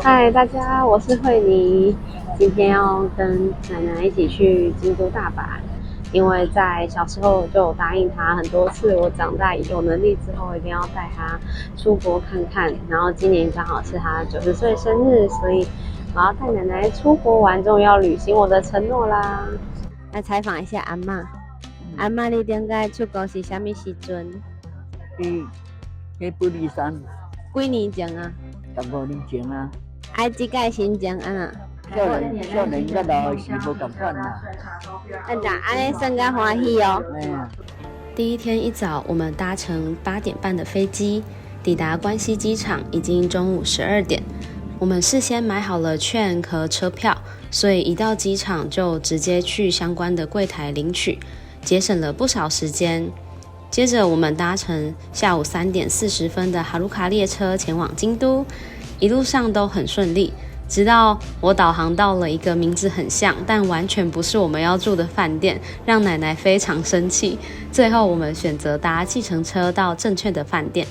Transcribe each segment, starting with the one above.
嗨，大家，我是慧妮，今天要跟奶奶一起去京都大阪，因为在小时候就答应她很多次，我长大有能力之后一定要带她出国看看。然后今年刚好是她90岁生日，所以我要带奶奶出国玩，终于要履行我的承诺啦。来采访一下阿嬷，阿嬷你顶个出国是什么时阵？去布里山几年前啊？ 15年前啊，这届心情安那？少年甲老是无共款啦。安尼算甲欢喜哦。第一天一早，我们搭乘8点半的飞机，抵达关西机场已经中午12点。我们事先买好了券和车票，所以一到机场就直接去相关的柜台领取，节省了不少时间。接着我们搭乘下午3点40分的哈鲁卡列车前往京都，一路上都很顺利，直到我导航到了一个名字很像但完全不是我们要住的饭店，让奶奶非常生气。最后我们选择搭计程车到正确的饭店。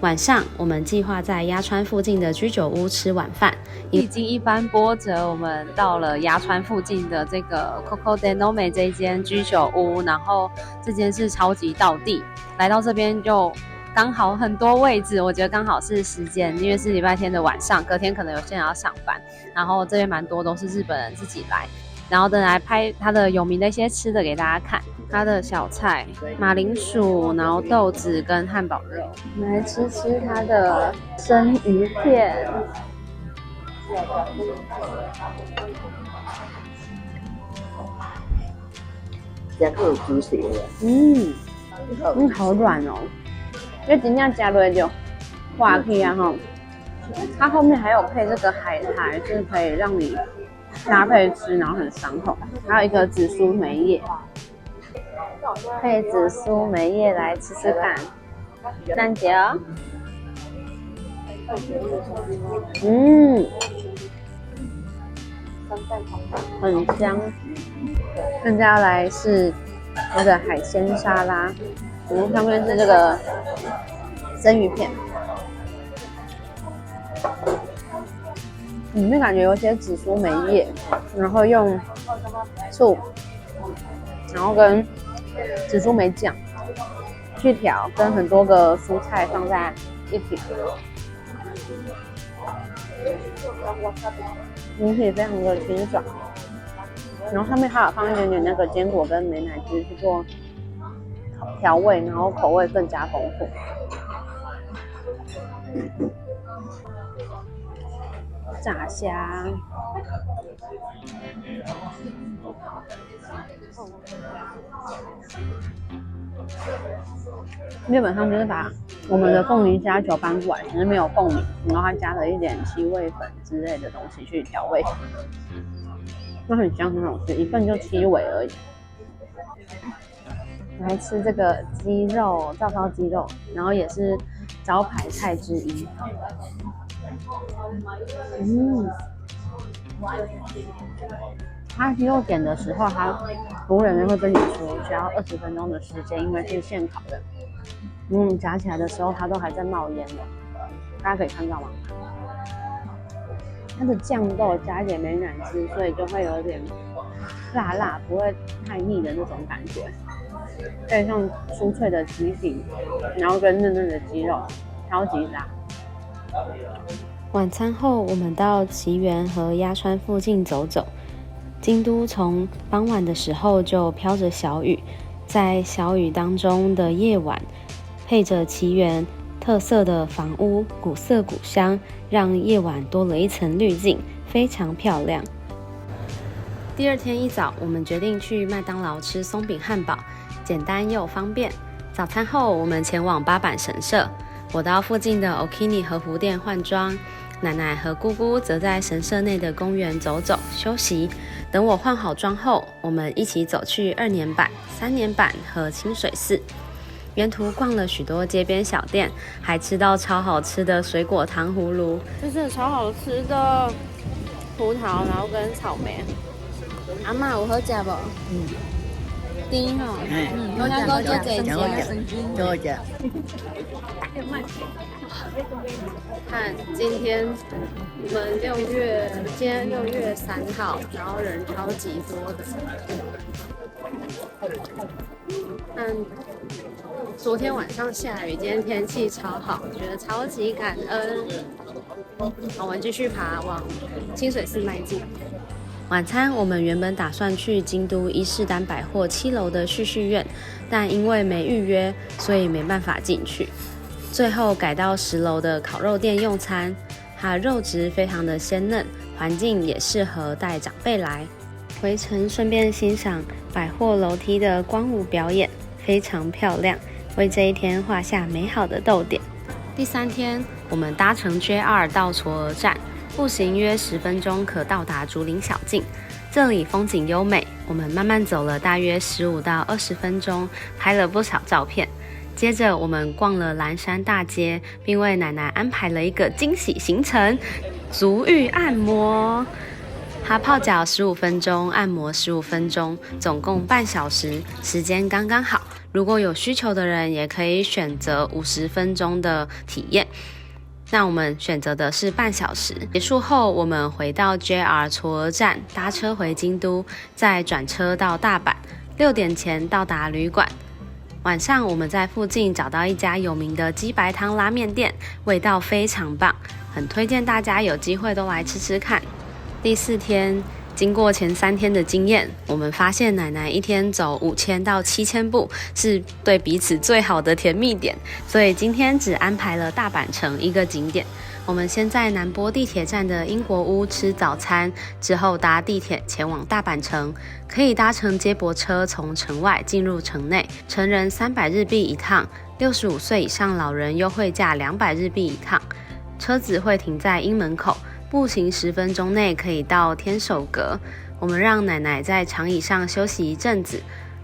晚上我们计划在鸭川附近的居酒屋吃晚饭。历经一番波折，我们到了鸭川附近的这个 Coco de Nome 这一间居酒屋，然后这间是超级道地，来到这边就刚好很多位置，我觉得刚好是时间，因为是礼拜天的晚上，隔天可能有些人要上班，然后这边蛮多都是日本人自己来，然后等来拍他的有名的一些吃的给大家看，他的小菜马铃薯，然后豆子跟汉堡肉，我们来吃吃他的生鱼片。这个有猪血的，好软哦，因为真正加落就化去啊哈。它后面还有配这个海苔，就是可以让你搭配吃，然后很爽口。还有一个紫苏梅叶，配紫苏梅叶来吃吃看。蛋姐哦，很香。现在要来是那个海鲜沙拉，上面是这个生鱼片，里面感觉有些紫苏梅叶，然后用醋，然后跟紫苏梅酱去调，跟很多个蔬菜放在一起，饮品非常的清爽。然后上面还有放一点点那个坚果跟美乃滋去做调味，然后口味更加丰富。炸虾，基本上就是把我们的凤梨虾球搬过来，只是没有凤梨，然后它加了一点七味粉之类的东西去调味。那很香，很好吃，一份就7尾而已。来吃这个鸡肉，照烧鸡肉，然后也是招牌菜之一。它鸡肉点的时候，它服务人员会跟你说需要20分钟的时间，因为是现烤的。夹起来的时候它都还在冒烟的，大家可以看到吗？它的酱豆加一点美乃滋，所以就会有点辣辣，不会太腻的那种感觉。配上酥脆的鸡皮，然后跟嫩嫩的鸡肉，超级辣。晚餐后，我们到祇园和鸭川附近走走。京都从傍晚的时候就飘着小雨，在小雨当中的夜晚，配着祇园特色的房屋，古色古香，让夜晚多了一层滤镜，非常漂亮。第二天一早，我们决定去麦当劳吃松饼汉堡，简单又方便。早餐后，我们前往八坂神社，我到附近的 Okini 和服店换装，奶奶和姑姑则在神社内的公园走走休息。等我换好妆后，我们一起走去2年坂、3年坂和清水寺。沿途逛了许多街边小店，还吃到超好吃的水果糖葫芦，这是超好吃的葡萄，然后跟草莓。阿嬷有好吃不？丁哦，我想讲多谢。看今天我们今天6月3号，然后人超级多的。看昨天晚上下雨，今天天气超好，觉得超级感恩。我们继续爬往清水寺迈进。晚餐我们原本打算去京都伊势丹百货7楼的旭旭苑，但因为没预约，所以没办法进去。最后改到10楼的烤肉店用餐，它的肉质非常的鲜嫩，环境也适合带长辈来。回程顺便欣赏百货楼梯的光舞表演，非常漂亮，为这一天画下美好的逗点。第3天，我们搭乘 JR 到嵯峨站，步行约10分钟可到达竹林小径。这里风景优美，我们慢慢走了大约15到20分钟，拍了不少照片。接着我们逛了蓝山大街，并为奶奶安排了一个惊喜行程——足浴按摩。它泡脚15分钟，按摩15分钟，总共半小时，时间刚刚好。如果有需求的人，也可以选择50分钟的体验。那我们选择的是半小时。结束后，我们回到 JR 嵯峨站，搭车回京都，再转车到大阪，6点前到达旅馆。晚上我们在附近找到一家有名的鸡白汤拉面店，味道非常棒，很推荐大家有机会都来吃吃看。第4天，经过前3天的经验，我们发现奶奶一天走5000到7000步是对彼此最好的甜蜜点，所以今天只安排了大阪城一个景点。我们先在南波地铁站的英国屋吃早餐，之后搭地铁前往大阪城，可以搭乘接驳车从城外进入城内，成人300日币一趟，65岁以上老人优惠价200日币一趟。车子会停在英门口，步行10分钟内可以到天守阁。我们让奶奶在长椅上休息一阵子。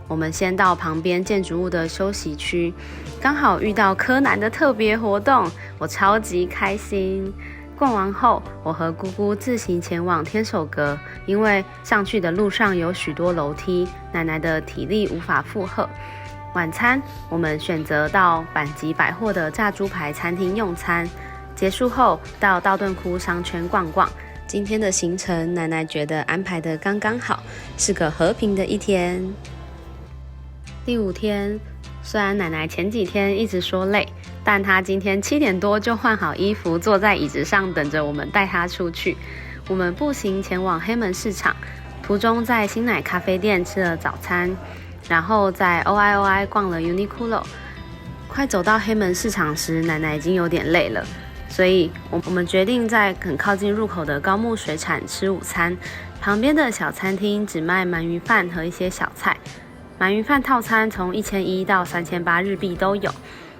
我们先到旁边建筑物的休息区，刚好遇到柯南的特别活动，我超级开心。逛完后，我和姑姑自行前往天守阁，因为上去的路上有许多楼梯，奶奶的体力无法负荷。晚餐，我们选择到阪急百货的炸猪排餐厅用餐。结束后，到道顿窟商圈逛逛。今天的行程，奶奶觉得安排得刚刚好，是个和平的一天。第5天，虽然奶奶前几天一直说累，但她今天7点多就换好衣服，坐在椅子上等着我们带她出去。我们步行前往黑门市场，途中在新奶咖啡店吃了早餐，然后在 OIOI 逛了 Uniqlo。快走到黑门市场时，奶奶已经有点累了，所以我们决定在很靠近入口的高木水产吃午餐。旁边的小餐厅只卖鳗鱼饭和一些小菜。鳗鱼饭套餐从1100到3800日币都有，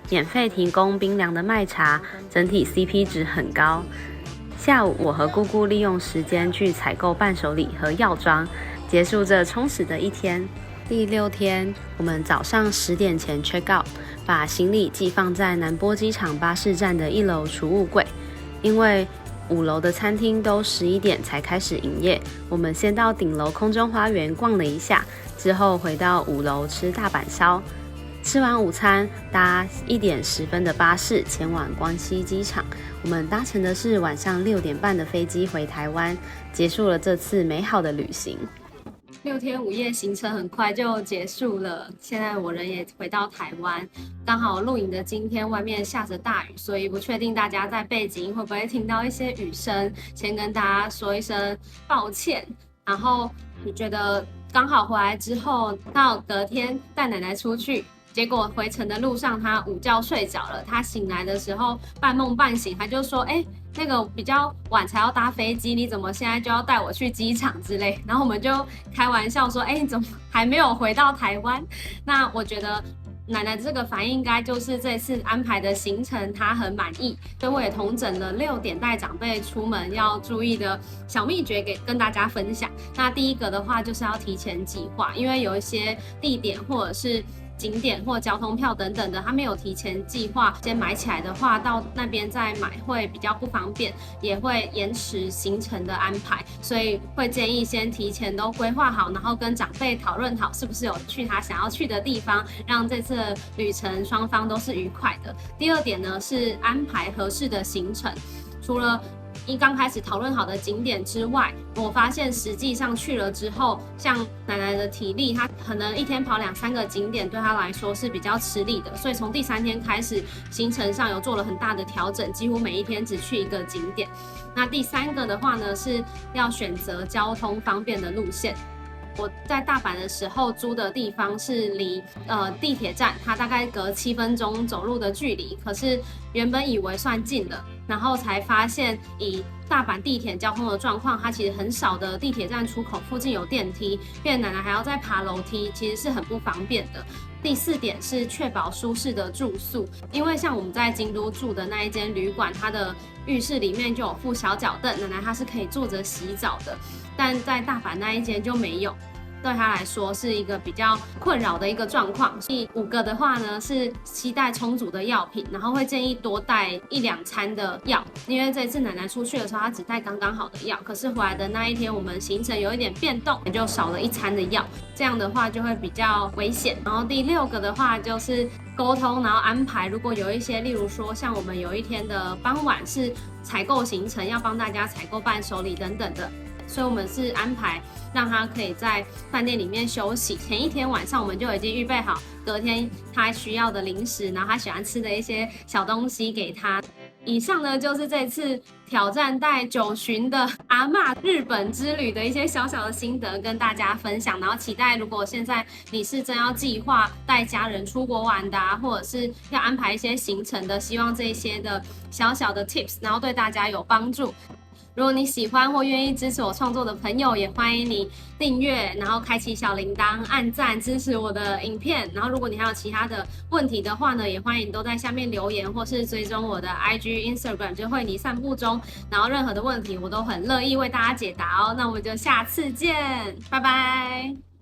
免费提供冰凉的麦茶，整体 CP 值很高。下午我和姑姑利用时间去采购伴手礼和药妆，结束这充实的一天。第6天，我们早上10点前 check out， 把行李寄放在南波机场巴士站的1楼储物柜。因为5楼的餐厅都11点才开始营业，我们先到顶楼空中花园逛了一下，之后回到5楼吃大阪烧。吃完午餐，搭1点10分的巴士前往关西机场。我们搭乘的是晚上6点半的飞机回台湾，结束了这次美好的旅行。6天5夜行程很快就结束了，现在我人也回到台湾，刚好录影的今天外面下着大雨，所以不确定大家在背景会不会听到一些雨声，先跟大家说一声抱歉。然后我觉得刚好回来之后，到隔天带奶奶出去，结果回程的路上她午觉睡着了，她醒来的时候半梦半醒，她就说那个比较晚才要搭飞机，你怎么现在就要带我去机场之类？然后我们就开玩笑说，你怎么还没有回到台湾？那我觉得奶奶这个反应应该就是这次安排的行程她很满意，所以我也统整了6点带长辈出门要注意的小秘诀跟大家分享。那第一个的话就是要提前计划，因为有一些地点或者是景点或交通票等等的，他没有提前计划先买起来的话，到那边再买会比较不方便，也会延迟行程的安排，所以会建议先提前都规划好，然后跟长辈讨论好是不是有去他想要去的地方，让这次的旅程双方都是愉快的。第二点呢是安排合适的行程，除了刚开始讨论好的景点之外，我发现实际上去了之后，像奶奶的体力，她可能一天跑2-3个景点，对她来说是比较吃力的，所以从第3天开始，行程上有做了很大的调整，几乎每一天只去1个景点。那第3个的话呢，是要选择交通方便的路线。我在大阪的时候租的地方是离地铁站，它大概隔7分钟走路的距离，可是原本以为算近的，然后才发现以大阪地铁交通的状况，它其实很少的地铁站出口附近有电梯，变奶奶还要再爬楼梯，其实是很不方便的。第4点是确保舒适的住宿，因为像我们在京都住的那一间旅馆，它的浴室里面就有附小脚凳，奶奶她是可以坐着洗澡的，但在大阪那一间就没有。对他来说是一个比较困扰的一个状况。第5个的话呢是携带充足的药品，然后会建议多带1-2餐的药，因为这次奶奶出去的时候她只带刚刚好的药，可是回来的那一天我们行程有一点变动，也就少了1餐的药，这样的话就会比较危险。然后第6个的话就是沟通，然后安排，如果有一些例如说像我们有一天的傍晚是采购行程，要帮大家采购伴手礼等等的，所以我们是安排让他可以在饭店里面休息，前一天晚上我们就已经预备好隔天他需要的零食，然后他喜欢吃的一些小东西给他。以上呢就是这次挑战带9旬的阿嬷日本之旅的一些小小的心得跟大家分享，然后期待如果现在你是真要计划带家人出国玩的或者是要安排一些行程的，希望这些的小小的 tips 然后对大家有帮助。如果你喜欢或愿意支持我创作的朋友，也欢迎你订阅，然后开启小铃铛，按赞支持我的影片。然后如果你还有其他的问题的话呢，也欢迎都在下面留言，或是追踪我的 IG、Instagram， 就惠妮散步中。然后任何的问题我都很乐意为大家解答哦。那我们就下次见，拜拜。